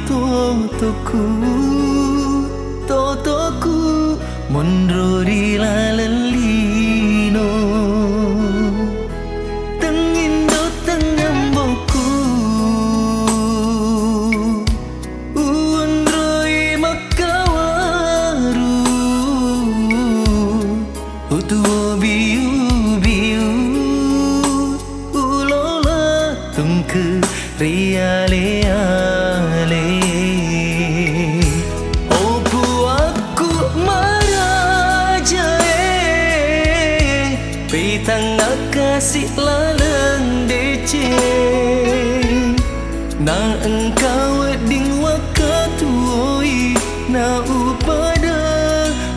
totoku totoku mondrori lalelino tengindo tengamboku uondroi makawaru utuo biu biu ulola tungke riale ale opu aku marajae pitang nakasih laleng dece na engkau ding wakatuoi na upada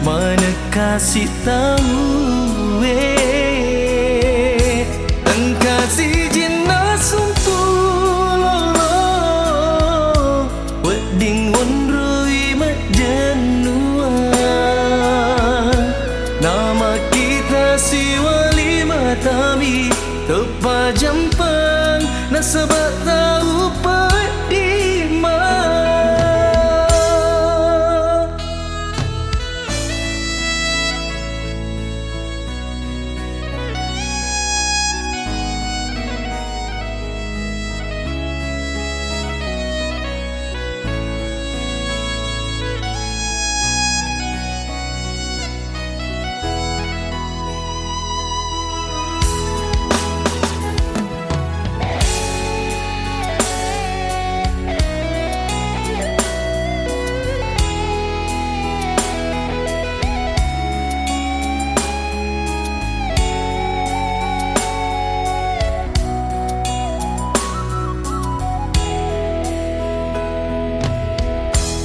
mana kasih tahu engkasih jinas sumpulolo wedding wonroi majanua nama kita siwali matami tepa jampang nasabat tahu padima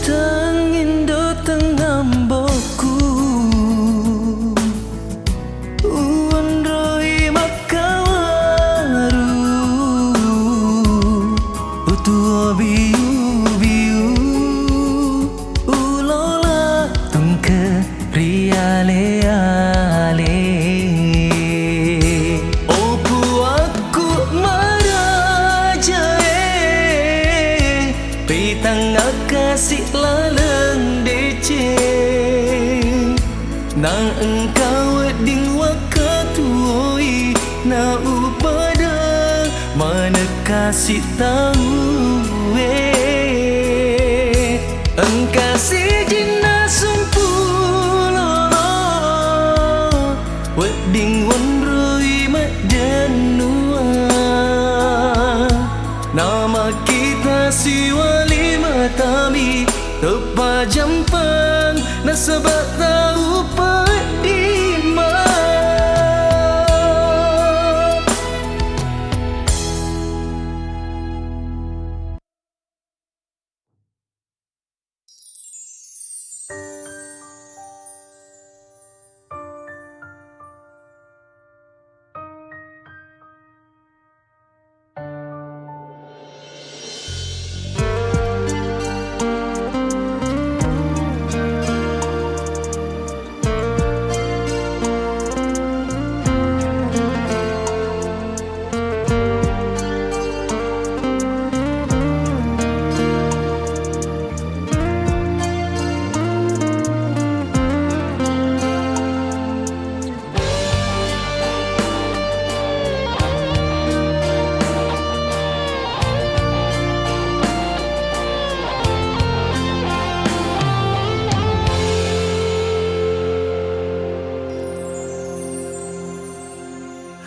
tangindo tengamboku uondroi makawaru utuo biu biu ulola tungke riale ale opu aku marajae pitang kasih laleng dece na engkau ding wakatuoi na upada mana kasih tahu engkasih jinas sumpulolo wedding wonroi majanua nama kita siwali matami tepa jampang nasabat tahu padima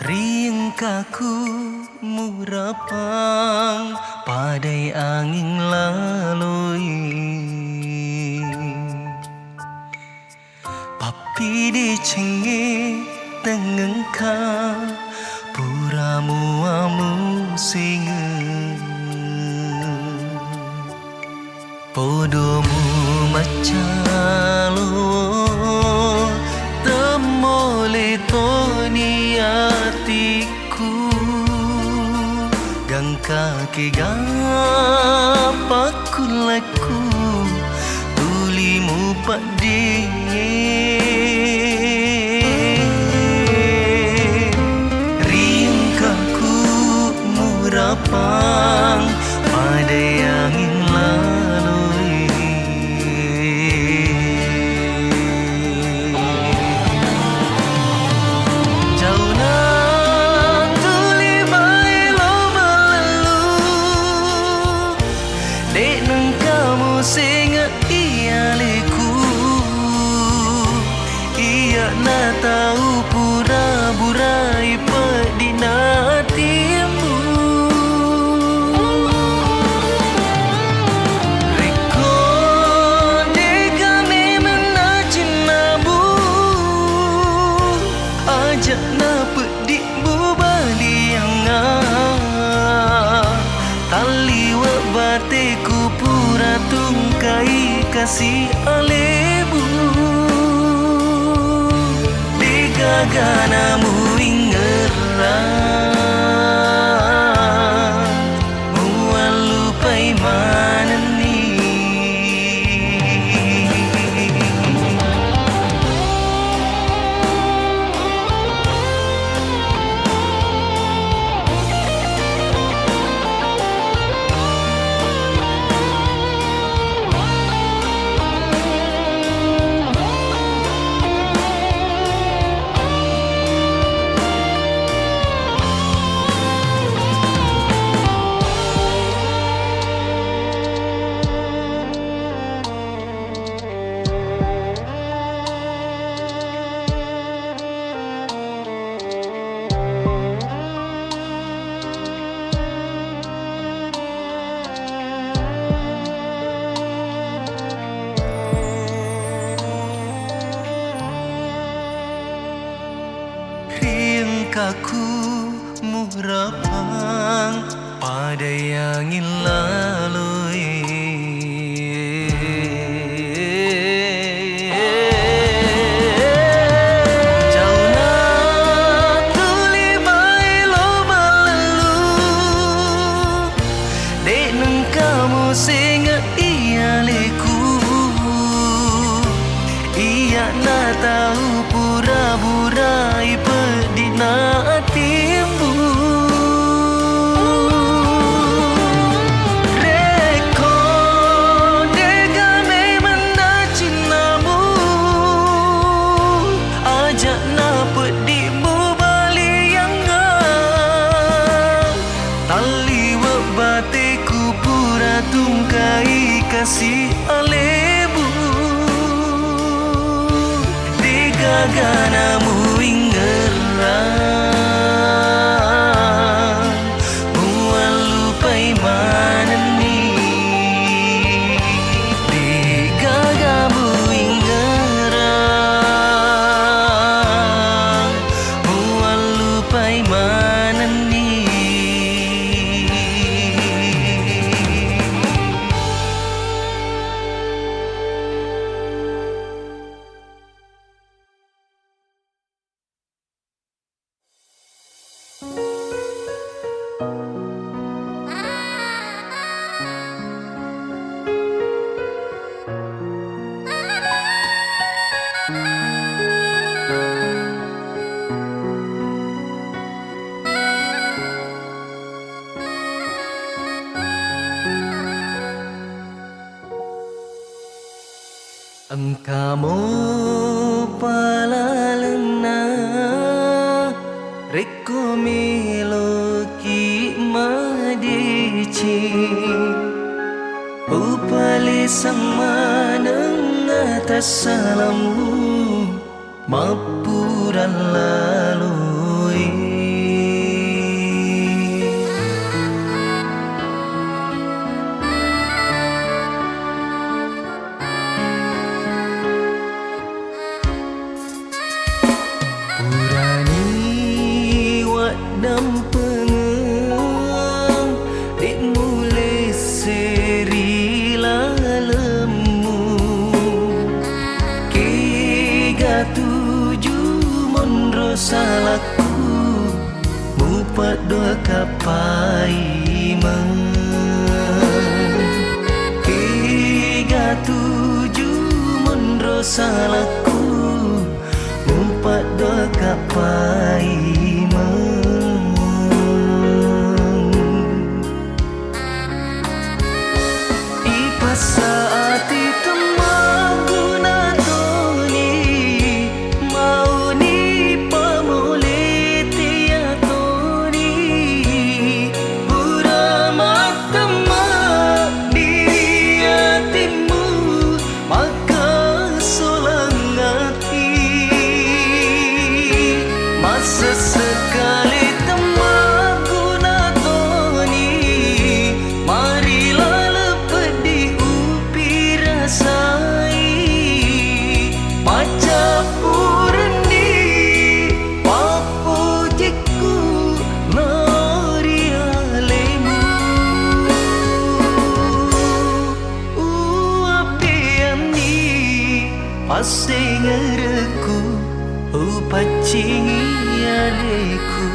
Ringkaku murapang padai angin lalui papi dicenge tengengka puramu amu singe podomu macalo temole toni atiku gang kaki gapakulaku tulimu pade ringkaku murapang pada angin lalu dek nang kamu singa iya leku iya na tahu pura-burai pedina timu reko deka memang na cinabu ajak na pedik bu bali yang tali wa batiku pura tungkai kasih alebu digaganamu ingeran mualupai manani kaku murapang pada yang lalui jauh nak tuli mai lo balalu dek nang kamu singa iya leku iya na tahu pura-burai pedina timu reko deka memang na cinamu ajak na pedikmu bali yang tali wa batiku pura tungkai kasih alebu digaganamu ingeran mualupai manani digagamu ingeran mualupai manani engkamo palalena reko miloki madici upali sama atas salammu mapuran lalui dam pengang dik mulai seri lalemu kiga tuju monro salahku mupat doa kapai kiga tuju monro salahku mupat doa kapai saat itu menggunakan mau ni pamuli tiatoni pura mata di pasing ngereku pacingi adekku.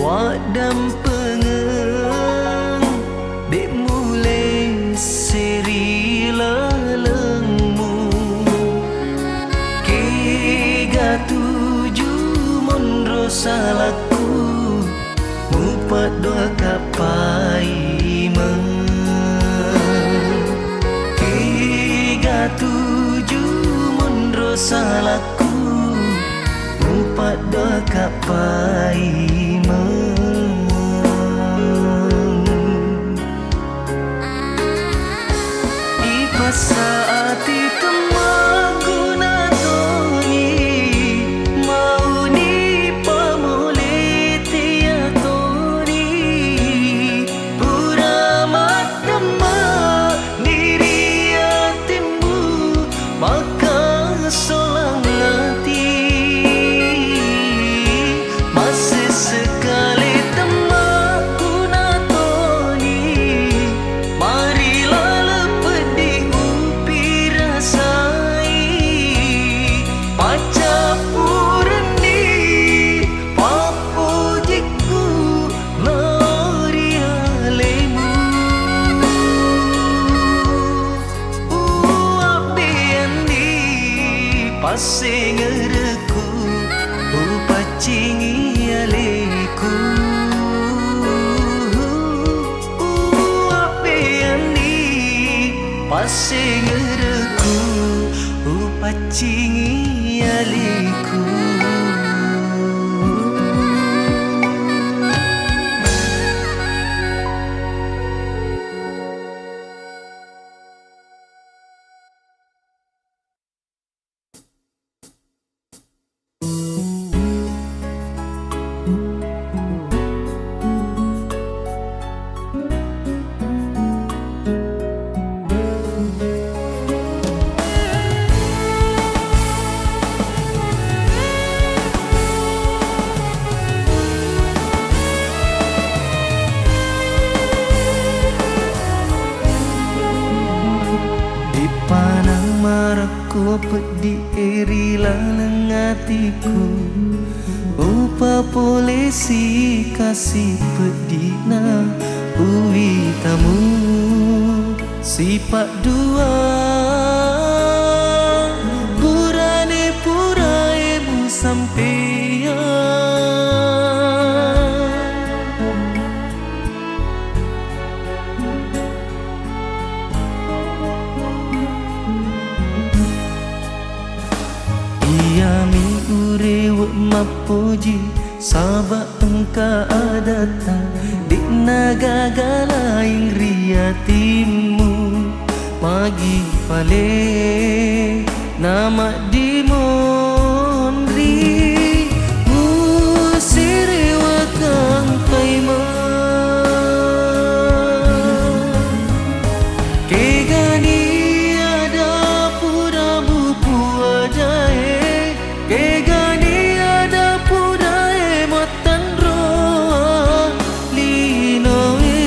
Wadam pengeng dek mulai seri lalengmu kega tuju mondro salahku mupat doa kapai kega tuju mondro salahku mupat doa kapai saat itu magunatoni mau ni pamole tiatoni pura matama diri atimbu maka solang hati masih sekali pasing ngereku pacingi aleku apeani pasing ngereku pacingi aleku. Ku pedi eri laleng hatiku upa polisi kasih pedina uwi tamu sifat dua burane pura ibu sampeyan mi urewa mapoji sabak engka adata di naga lain riatimu magi pale nama di monri musirewa kang paima kegani ada pura bupu ajae kegani ada pudai matan roa linoe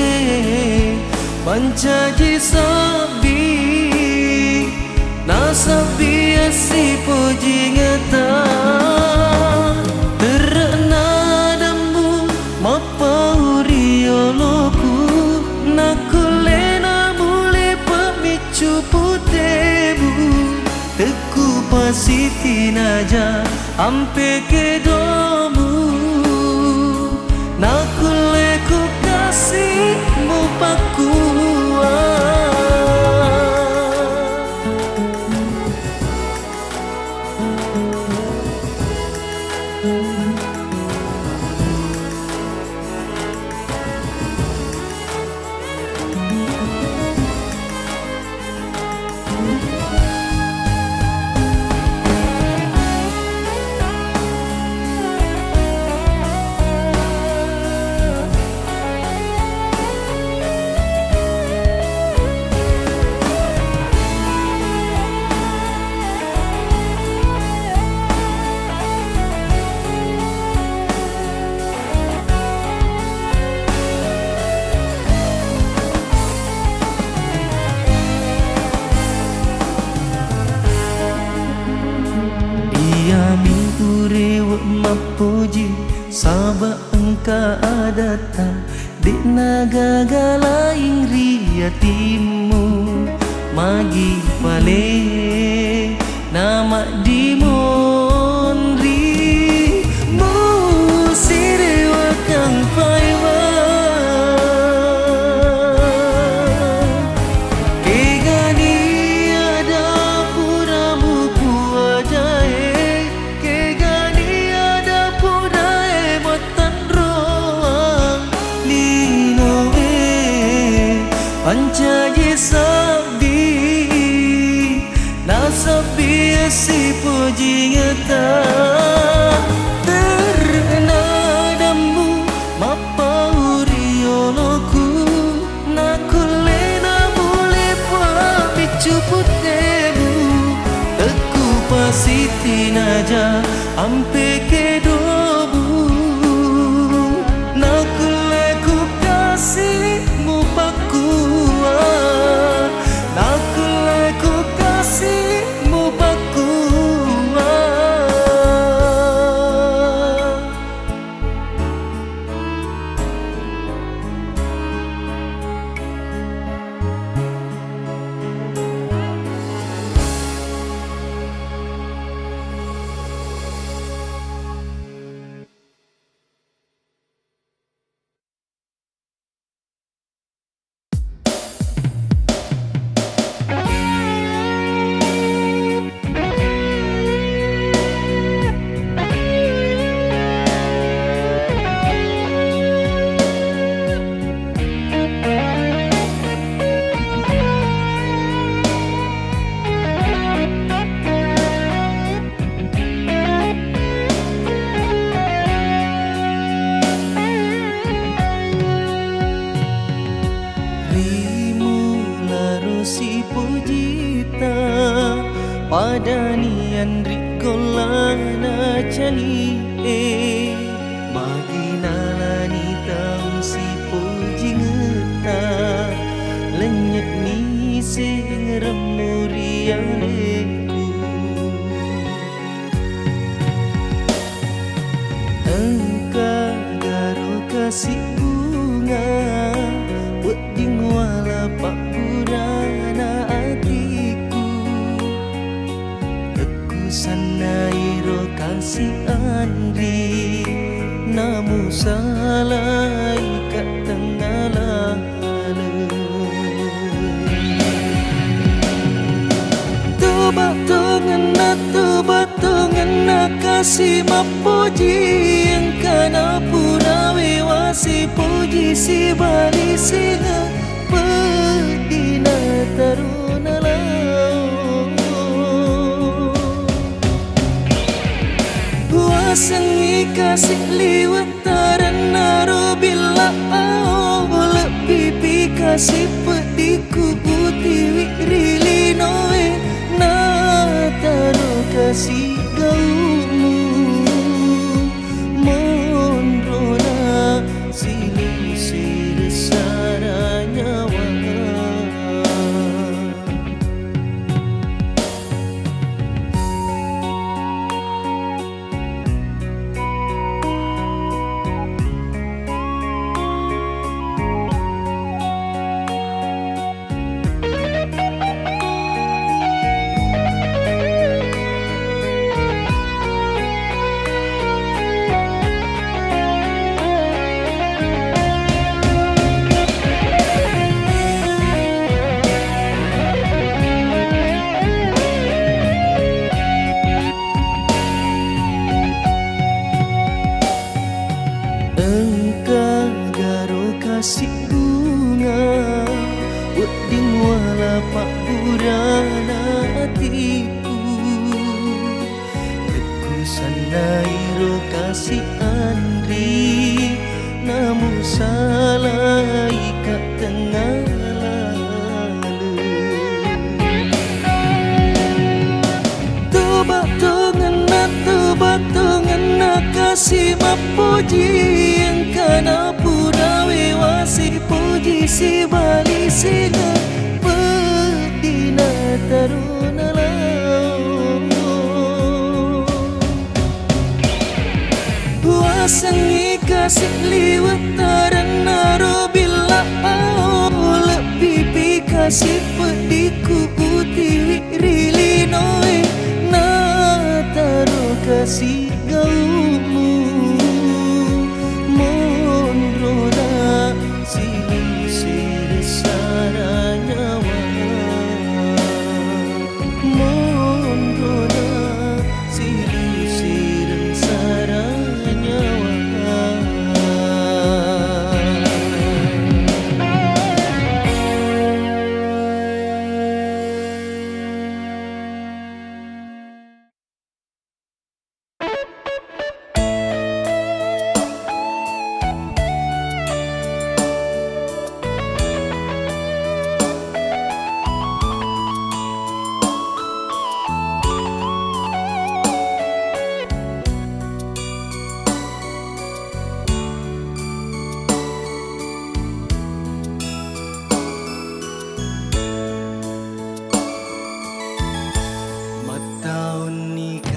pancaji sabi nasabi asi puji ngata terna dambu mapaurioloku nakulena mule pemicu putebu teku pasiti naja ampe kedomu nakule ku kasih mu pakua mapuji sabak engka datang di nagagala ria timu magi pale nama dimonri musire wakang paiwa kegani ada puramu puajae kegani ada purai botan roang linoe pancaji sabdi nasabi si puji ngeta ternadamu mapaurioloku nakule na mule pa bicu putemu teku pasiti naja ampe kedobu nakule ku kasihmu pakua nakule ku kasihmu pakua. Si pujita padanian rikolana cali maginalani tahu si puji ngeta lenyet ni sing remurialeku engka garo kasih bunga buat dingwala pak purana hatiku teku sanairo kasih andri namu salah ikat tengah Tobat ngena kasih mapuji yang kana purawe wasi puji si bali singa pedina taruna lau wasangi kasih liwat tarana robila lebih pipi kasih pediku putih wikri noe na taro kasih gaumu mondrona sini sirsara nyawa engka garo kasih bunga weding wala pak purana hatiku teku sanairo kasih andri namu salah ikat tengah lalu tobat ngena kasih mapuji yang kana purawe wasi puji si bali singa pedina taruna lau sangi kasih liwat tarana bila lebih kasih pediku utiwi rili noe na taruh kasih gaumu mondroda sir saranyawa mondroda sir saranyawa.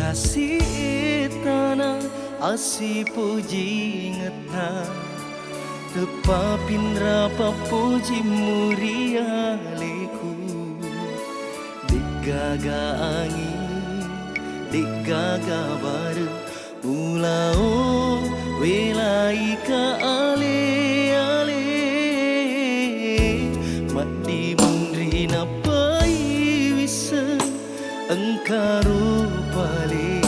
Kasih tanah asi puji ngeta tepapin rapa puji muria leku digaga angin digaga baru mulao welai ka ale ale mati mundri napai wisa engkaru pale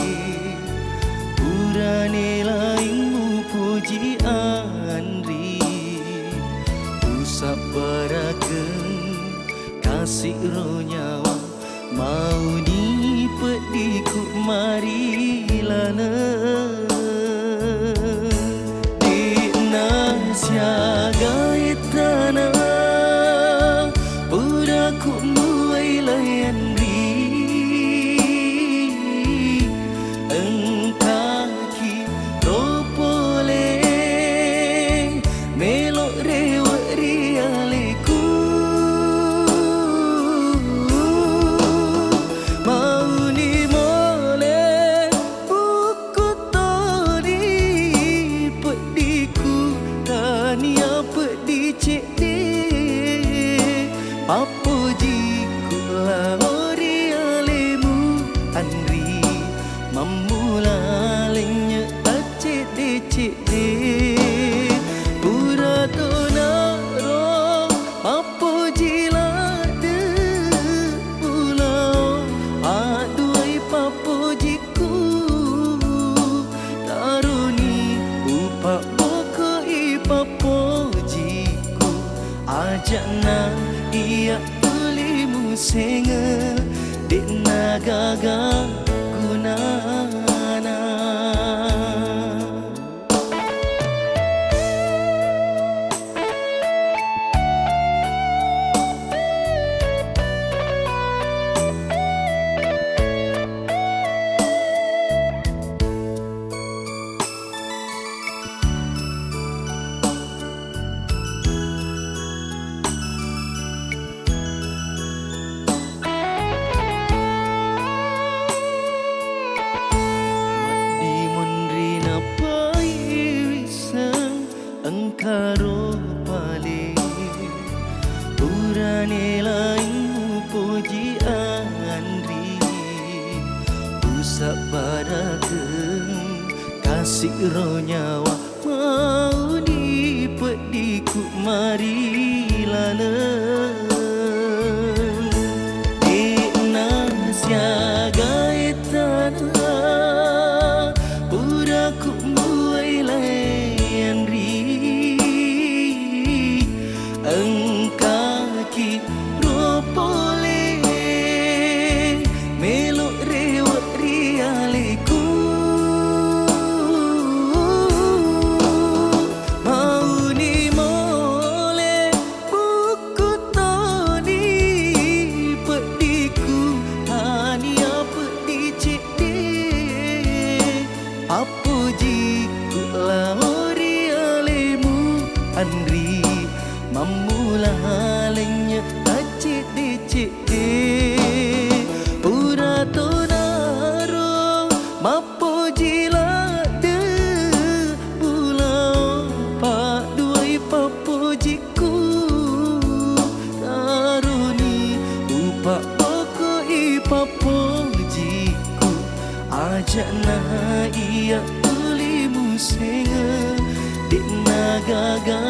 purane laingmu puji andri usap baraken kasih roh nyawa mau ni pediku mari lana di nasiaga itana puraku muai layan Papuji kula ori alemu andri mamula lenya acede pura tonaro papuji lade pulau aduai papujiku taruni upa bokoi papujiku ajana ia tulimu senga di nagaga gunana. Engkaro pale purane laingmu puji andri usap baraken kasih roh nyawa mau di pediku mari lana di nasiaga itana puraku muai layan engkaki ropole melok rewak rialeku mau ni mole buku toni pediku hanya pedi cede apuji kula ori alemu andri mamula lenya acede pura tonaro mapuji lade Ajana iya uli musenga dina gaga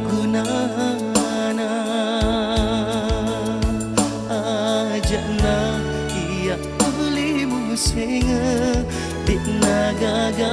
gunana. Ajana iya uli musenga dina gaga